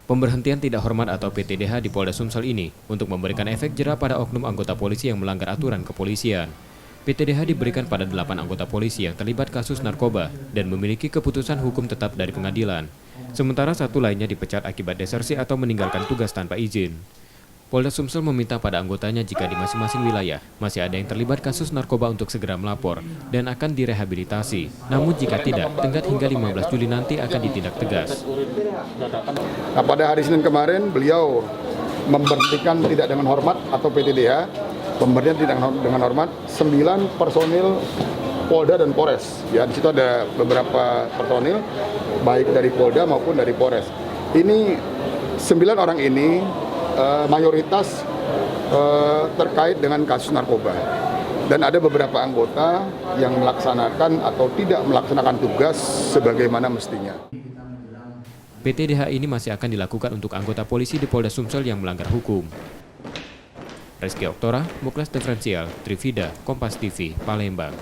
Pemberhentian tidak hormat atau PTDH di Polda Sumsel ini untuk memberikan efek jera pada oknum anggota polisi yang melanggar aturan kepolisian. PTDH diberikan pada 8 anggota polisi yang terlibat kasus narkoba dan memiliki keputusan hukum tetap dari pengadilan. Sementara satu lainnya dipecat akibat desersi atau meninggalkan tugas tanpa izin. Polda Sumsel meminta pada anggotanya jika di masing-masing wilayah masih ada yang terlibat kasus narkoba untuk segera melapor dan akan direhabilitasi. Namun jika tidak, tenggat hingga 15 Juli nanti akan ditindak tegas. Nah, pada hari Senin kemarin beliau memberhentikan tidak dengan hormat atau PTDH, pemberhentian tidak dengan hormat 9 personil Polda dan Polres. Ya, di situ ada beberapa personil baik dari Polda maupun dari Polres. Ini 9 orang ini mayoritas terkait dengan kasus narkoba, dan ada beberapa anggota yang melaksanakan atau tidak melaksanakan tugas sebagaimana mestinya. PTDH ini masih akan dilakukan untuk anggota polisi di Polda Sumsel yang melanggar hukum. Reski Oktora, Muklas Diferensial, Trivida, Kompas TV, Palembang.